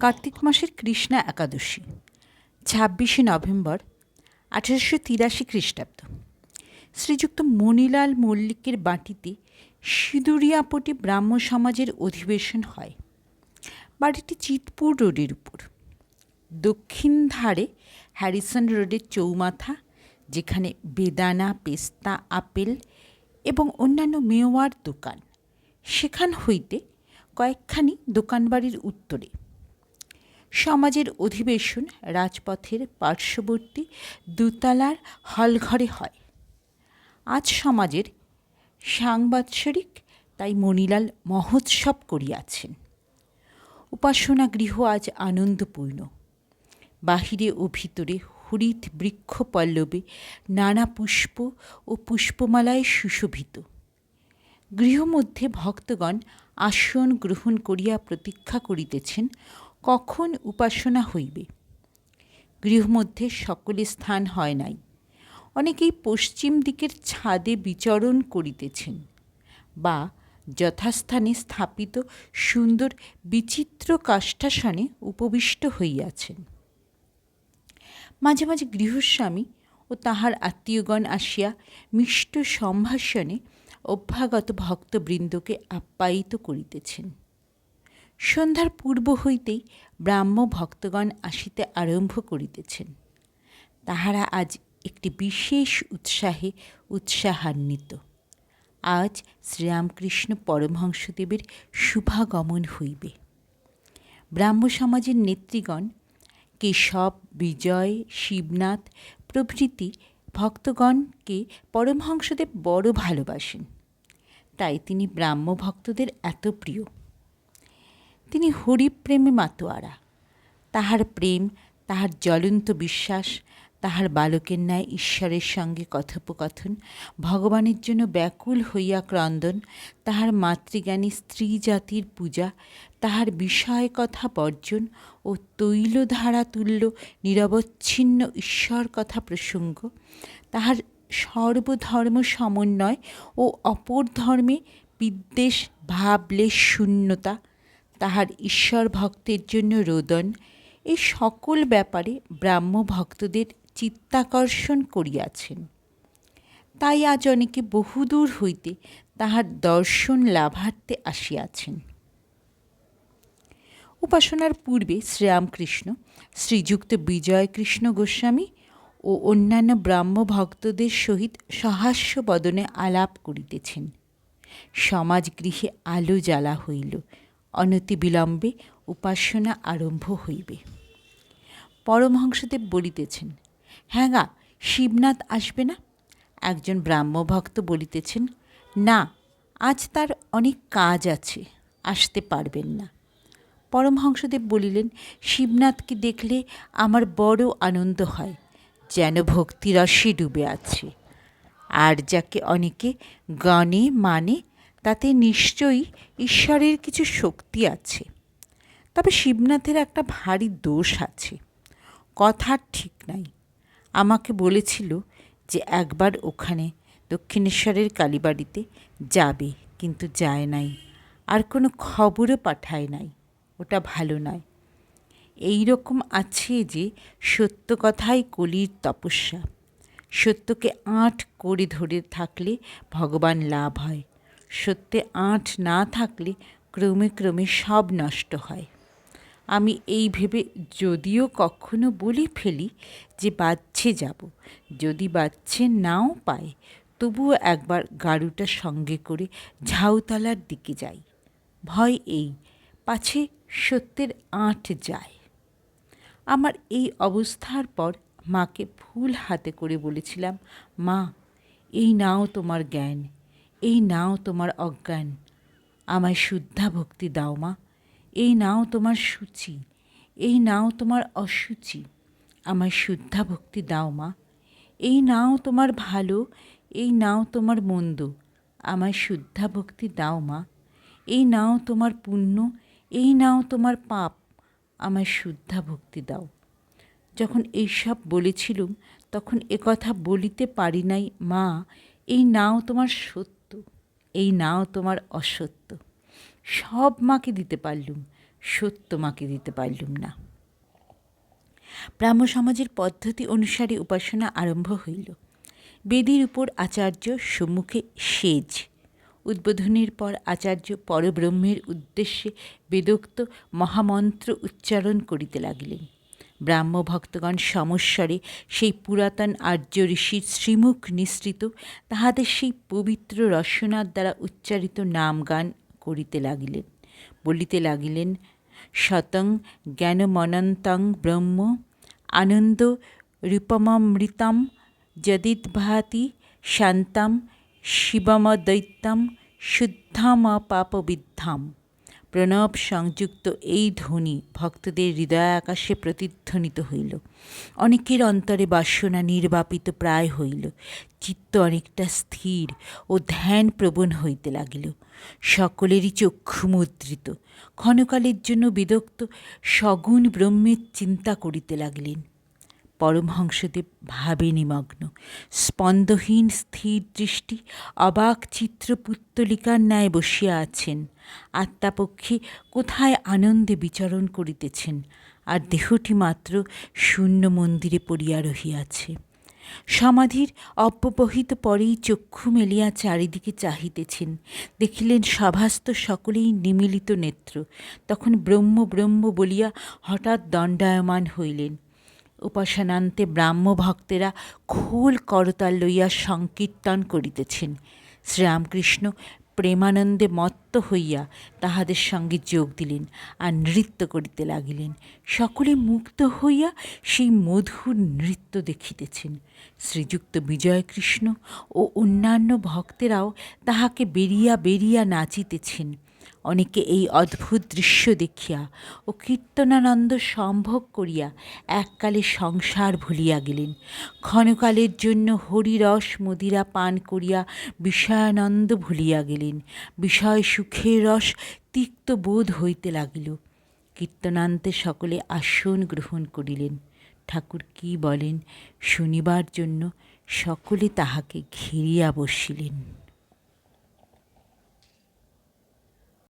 কার্তিক মাসের কৃষ্ণা একাদশী 26শে নভেম্বর 1883 খ্রিস্টাব্দ। শ্রীযুক্ত মণিলাল মল্লিকের বাটিতে সিঁদুরিয়াপটে ব্রাহ্ম সমাজের অধিবেশন হয়। বাড়িটি চিতপুর রোডের উপর। দক্ষিণ ধারে হ্যারিসন রোডের চৌমাথা, যেখানে বেদানা, পেস্তা, আপেল এবং অন্যান্য মেওয়ার দোকান, সেখান হইতে কয়েকখানি দোকানবাড়ির উত্তরে। সমাজের অধিবেশন রাজপথের পার্শ্ববর্তী দোতলার হলঘরে হয়। আজ সমাজের সাংবৎসরিক, তাই মণিলাল মহোৎসব করিয়াছেন। উপাসনা গৃহ আজ আনন্দপূর্ণ। বাহিরে ও ভিতরে হরিৎ বৃক্ষ পল্লবে নানা পুষ্প ও পুষ্পমালায় সুশোভিত। গৃহমধ্যে ভক্তগণ আসন গ্রহণ করিয়া প্রতীক্ষা করিতেছেন কখন উপাসনা হইবে। গৃহমধ্যে সকলে স্থান হয় নাই। অনেকেই পশ্চিম দিকের ছাদে বিচরণ করিতেছেন বা যথাস্থানে স্থাপিত সুন্দর বিচিত্র কাষ্ঠাসনে উপবিষ্ট হইয়াছেন। মাঝে মাঝে গৃহস্বামী ও তাহার আত্মীয়গণ আসিয়া মিষ্ট সম্ভাষণে অভ্যাগত ভক্তবৃন্দকে আপ্যায়িত করিতেছেন। সন্ধ্যার পূর্ব হইতেই ব্রাহ্ম ভক্তগণ আসিতে আরম্ভ করিতেছেন। তাহারা আজ একটি বিশেষ উৎসাহে উৎসাহান্বিত। আজ শ্রীরামকৃষ্ণ পরমহংসদেবের শুভাগমন হইবে। ব্রাহ্ম সমাজের নেতৃগণ কেশব, বিজয়, শিবনাথ প্রভৃতি ভক্তগণকে পরমহংসদেব বড় ভালোবাসেন। তাই তিনি ব্রাহ্ম ভক্তদের এত প্রিয়। তিনি হরিপ্রেমে মাতোয়ারা। তাহার প্রেম, তাহার জ্বলন্ত বিশ্বাস, তাহার বালকের ন্যায় ঈশ্বরের সঙ্গে কথোপকথন, ভগবানের জন্য ব্যাকুল হইয়া ক্রন্দন, তাহার মাতৃজ্ঞানী স্ত্রী জাতির পূজা, তাহার বিষয় কথা বর্জন ও তৈলধারা তুল্য নিরবচ্ছিন্ন ঈশ্বর কথা প্রসঙ্গ, তাহার সর্বধর্ম সমন্বয় ও অপর ধর্মে বিদ্বেষ ভাবলেশ শূন্যতা, তাহার ঈশ্বর ভক্তের জন্য রোদন, এই সকল ব্যাপারে ব্রাহ্ম ভক্তদের চিত্তাকর্ষণ করিয়াছেন। তাই আজ অনেকে বহুদূর হইতে তাহার দর্শন লাভার্থে আসিয়াছেন। উপাসনার পূর্বে শ্রীরামকৃষ্ণ শ্রীযুক্ত বিজয়কৃষ্ণ গোস্বামী ও অন্যান্য ব্রাহ্ম ভক্তদের সহিত সহাস্য বদনে আলাপ করিতেছেন। সমাজগৃহে আলো জ্বালা হইল। অনতিবিলম্বে উপাসনা আরম্ভ হইবে। পরমহংসদেব বলিতেছেন, হ্যাঁ গা, শিবনাথ আসবে না? একজন ব্রাহ্মভক্ত বলিতেছেন, না, আজ তার অনেক কাজ আছে, আসতে পারবেন না। পরমহংসদেব বলিলেন, শিবনাথকে দেখলে আমার বড় আনন্দ হয়, যেন ভক্তিরসে ডুবে আছে। আর যাকে অনেকে গণে মানে, তাতে নিশ্চয়ই ঈশ্বরের কিছু শক্তি আছে। তবে শিবনাথের একটা ভারী দোষ আছে, কথার ঠিক নাই। আমাকে বলেছিল যে একবার ওখানে দক্ষিণেশ্বরের কালীবাড়িতে যাবে, কিন্তু যায় নাই, আর কোনো খবরও পাঠায় নাই। ওটা ভালো নয়। এই রকম আছে যে সত্য কথাই কলির তপস্যা। সত্যকে আঁট করে ধরে থাকলে ভগবান লাভ হয়, সত্যে আঁট না থাকলে ক্রমে ক্রমে সব নষ্ট হয়। আমি এই ভেবে যদিও কখনো বলে ফেলি যে বাচ্ছে যাব, যদি বাচ্ছে নাও পায়, তবুও একবার গাড়ুটা সঙ্গে করে ঝাউতলার দিকে যাই। ভয় এই, পাছে সত্যের আঁট যায়। আমার এই অবস্থার পর মাকে ফুল হাতে করে বলেছিলাম, মা, এই নাও তোমার জ্ঞান, এই নাও তোমার অজ্ঞান, আমায় শুদ্ধা ভক্তি দাও মা, এই নাও তোমার সূচি, এই নাও তোমার অসুচি, আমায় শুদ্ধা ভক্তি দাও মা, এই নাও তোমার ভালো, এই নাও তোমার মন্দ, আমায় শুদ্ধা ভক্তি দাও মা, এই নাও তোমার পুণ্য, এই নাও তোমার পাপ, আমায় শুদ্ধা ভক্তি দাও। যখন এইসব বলেছিলুম তখন একথা বলিতে পারি নাই, মা, এই নাও তোমার সত্য, এই নাও তোমার অসত্য। সব মাকে দিতে পারলুম, শোধ তোমাকে দিতে পারলুম না। ব্রাহ্ম সমাজের পদ্ধতি অনুসারে উপাসনা আরম্ভ হইল। বেদির উপর আচার্য সম্মুখে সেজ। উদ্বোধনের পর আচার্য পরব্রহ্মের উদ্দেশ্যে বেদোক্ত মহামন্ত্র উচ্চারণ করিতে লাগিলেন। ব্রাহ্ম ভক্তগণ সমস্বরে সেই পুরাতন আর্য ঋষির শ্রীমুখ নিঃসৃত তাহাদের সেই পবিত্র রসনার দ্বারা উচ্চারিত নাম গান করিতে লাগিলেন। বলিতে লাগিলেন, শতং জ্ঞানমনন্তং ব্রহ্ম আনন্দ রূপমমৃতম যদিদ্ভাতি শান্তাম শিবমদ্বৈতম শুদ্ধামপাপবিদ্ধাম। প্রণব সংযুক্ত এই ধ্বনি ভক্তদের হৃদয়াকাশে প্রতিধ্বনিত হইল। অনেকের অন্তরে বাসনা নির্বাপিত প্রায় হইল। চিত্ত অনেকটা স্থির ও ধ্যান প্রবণ হইতে লাগিল। সকলেরই চক্ষু মুদ্রিত। ক্ষণকালের জন্য বিদগ্ধ সগুণ ব্রহ্মের চিন্তা করিতে লাগিলেন। পরমহংসদেব ভাবে নিমগ্ন। স্পন্দহীন স্থির দৃষ্টি অবাক চিত্রপুত্তলিকার ন্যায় বসিয়া আছেন। আত্মাপক্ষে কোথায় আনন্দে বিচরণ করিতেছেন, আর দেহটি মাত্র শূন্য মন্দিরে পড়িয়া রহিয়াছে। সমাধির অব্যবহিত পরেই চক্ষু মেলিয়া চারিদিকে চাহিতেছেন। দেখিলেন সভাস্থ সকলেই নিমীলিত নেত্র। তখন ব্রহ্ম ব্রহ্ম বলিয়া হঠাৎ দণ্ডায়মান হইলেন। উপাসনান্তে ব্রাহ্ম ভক্তেরা খোল করতাল লইয়া সংকীর্তন করিতেছেন। শ্রীরামকৃষ্ণ প্রেমানন্দে মত্ত হইয়া তাহাদের সঙ্গে যোগ দিলেন আর নৃত্য করিতে লাগিলেন। সকলে মুগ্ধ হইয়া সেই মধুর নৃত্য দেখিতেছেন। শ্রীযুক্ত বিজয়কৃষ্ণ ও অন্যান্য ভক্তেরাও তাহাকে বেরিয়া বেরিয়া নাচিতেছেন। অনেকে এই অদ্ভুত দৃশ্য দেখিয়া ও কীর্তনানন্দ সম্ভোগ করিয়া এককালে সংসার ভুলিয়া গেলেন। ক্ষণকালের জন্য হরিরস মদিরা পান করিয়া বিষয়ানন্দ ভুলিয়া গেলেন। বিষয় সুখের রস তিক্ত বোধ হইতে লাগিল। কীর্তনান্তে সকলে আসন গ্রহণ করিলেন। ঠাকুর কি বলেন শুনিবার জন্য সকলে তাহাকে ঘিরিয়া বসিলেন।